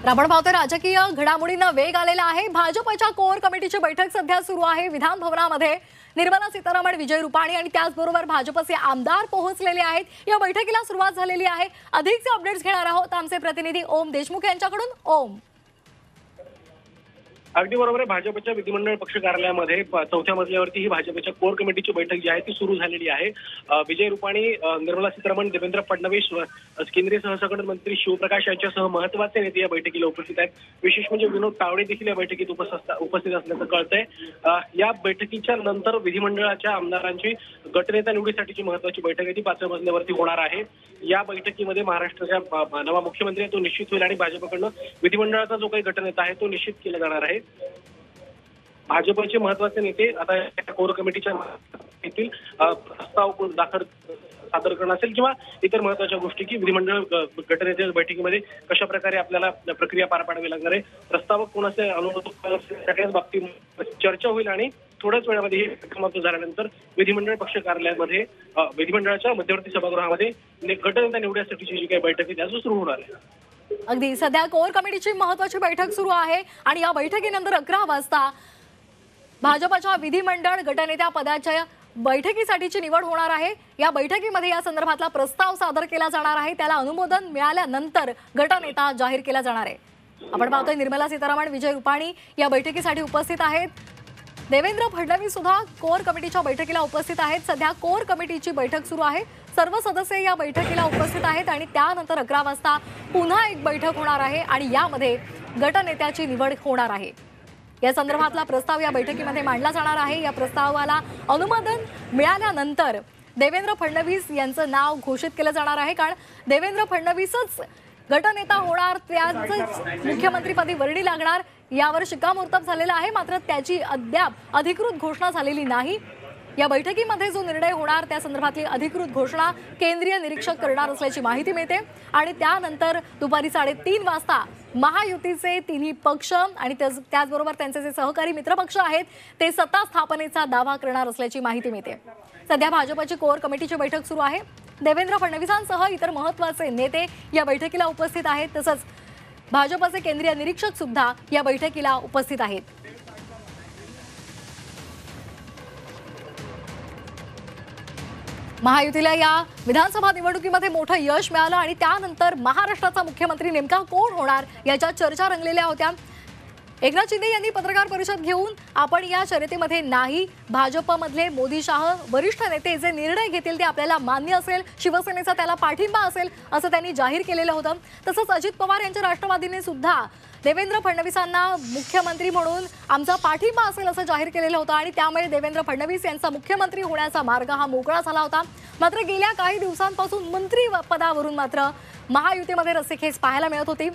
आपण पाहतोय राजकीय घडामोडींना वेग आलेला आहे। भाजपच्या कोर कमिटीची बैठक सध्या सुरू आहे विधान भवनामध्ये। निर्मला सीतारामन, विजय रुपाणी आणि त्याचबरोबर भाजपचे आमदार पोहोचलेले आहेत। या बैठकीला सुरुवात झालेली आहे। अधिकचे अपडेट्स घेणार आहोत आमचे प्रतिनिधी ओम देशमुख यांच्याकडून। ओम, अगदी बरोबर आहे। भाजपच्या विधिमंडळ पक्ष कार्यालयामध्ये चौथ्या मजल्यावरती ही भाजपच्या कोर कमिटीची बैठक जी आहे ती सुरू झालेली आहे। विजय रुपाणी, निर्मला सीतारामन, देवेंद्र फडणवीस, केंद्रीय सहसंघटन मंत्री शिवप्रकाश यांच्यासह महत्त्वाचे नेते या बैठकीला उपस्थित आहेत। विशेष म्हणजे विनोद तावडे देखील या बैठकीत उपस्थित असल्याचं कळतंय। या बैठकीच्या नंतर विधिमंडळाच्या आमदारांची गटनेता निवडीसाठीची महत्त्वाची बैठक आहे ती 5व्या मजल्यावरती होणार आहे। या बैठकीमध्ये महाराष्ट्राच्या नवा मुख्यमंत्री तो निश्चित होईल आणि भाजपकडनं विधिमंडळाचा जो काही गटनेता आहे तो निश्चित केला जाणार आहे। भाजपचे महत्त्वाचे नेते आता या कोर कमिटीच्या येथील प्रस्ताव सादर करणं असेल किंवा इतर महत्त्वाच्या गोष्टी की विधिमंडळ गटनेत्याच्या बैठकीमध्ये कशा प्रकारे आपल्याला प्रक्रिया पार पाडावी लागणार आहे, प्रस्तावक कोण असेल, अनुमोदक सगळ्याच बाबतीत चर्चा होईल आणि थोड्याच वेळामध्ये ही समाप्त झाल्यानंतर विधिमंडळ पक्ष कार्यालयामध्ये विधिमंडळाच्या मध्यवर्ती सभागृहामध्ये गटनेता निवडण्यासाठीची जी काही बैठक आहे त्याचं सुरू होणार आहे। अगदी सध्या कोर कमिटीची महत्त्वाची बैठक सुरू आहे आणि या बैठकीनंतर 11 वाजता भाजपच्या विधिमंडळ गटनेत्या पदाच्या बैठकीसाठीची निवड होणार आहे। या बैठकीमध्ये या संदर्भातला प्रस्ताव सादर केला जाणार आहे। त्याला अनुमोदन मिळाल्यानंतर गटनेता जाहीर केला जाणार आहे। आपण पाहतोय निर्मला सीतारामन, विजय रुपाणी या बैठकीसाठी उपस्थित आहेत। देवेंद्र फडणवीस सुद्धा कोर कमिटीच्या बैठकीला उपस्थित आहेत। सध्या कोर कमिटीची बैठक सुरू आहे। सर्व सदस्य या बैठकीला उपस्थित आहेत आणि त्यानंतर 11 वाजता पुन्हा एक बैठक होणार आहे आणि यामध्ये गटनेत्याची निवड होणार आहे। या संदर्भातला प्रस्ताव या बैठकीमध्ये मांडला जाणार आहे। या प्रस्तावाला अनुमोदन मिळाल्यानंतर देवेंद्र फडणवीस यांचं नाव घोषित केलं जाणार आहे, कारण देवेंद्र फडणवीसच गटनेता होणार, त्याच मुख्यमंत्रीपदी वर्णी लागणार यावर शिक्कामोर्तब झालेला आहे। मात्र त्याची अद्याप अधिकृत घोषणा झालेली नाही। या बैठकीमध्ये जो निर्णय होणार त्या संदर्भातली अधिकृत घोषणा केंद्रीय निरीक्षक करणार असल्याची माहिती मिळते आणि त्यानंतर दुपारी 3:30 वाजता महायुतीचे तिन्ही पक्ष आणि त्याचबरोबर त्यांचे जे सहकारी मित्रपक्ष आहेत ते सत्ता स्थापनेचा दावा करणार असल्याची माहिती मिळते। सध्या भाजपची कोर कमिटीची बैठक सुरू आहे। देवेंद्र फडणवीसांसह इतर महत्त्वाचे नेते या बैठकीला उपस्थित आहेत। तसंच भाजपचे केंद्रीय निरीक्षक सुद्धा या बैठकीला उपस्थित आहेत। महायुतीला या विधानसभा निवडणुकीमध्ये मोठं यश मिळालं आणि त्यानंतर महाराष्ट्राचा मुख्यमंत्री नेमका कोण होणार याच्या चर्चा रंगलेल्या होत्या। एकनाथ शिंदे यांनी पत्रकार परिषद घेऊन आपण या शर्यतीमध्ये नाही, भाजपमधले मोदी शाह वरिष्ठ नेते जे निर्णय घेतील ते आपल्याला मान्य असेल, शिवसेनेचा त्याला पाठिंबा असेल असं त्यांनी जाहीर केलेलं होतं। तसंच अजित पवार यांच्या राष्ट्रवादीने सुद्धा देवेंद्र फडणवीसांना मुख्यमंत्री म्हणून आमचा पाठिंबा असेल असं जाहीर केलेलं होतं आणि त्यामुळे देवेंद्र फडणवीस यांचा मुख्यमंत्री होण्याचा मार्ग हा मोकळा झाला होता। मात्र गेल्या काही दिवसांपासून मंत्री पदावरून मात्र महायुतीमध्ये रस्सीखेच पाहायला मिळत होती।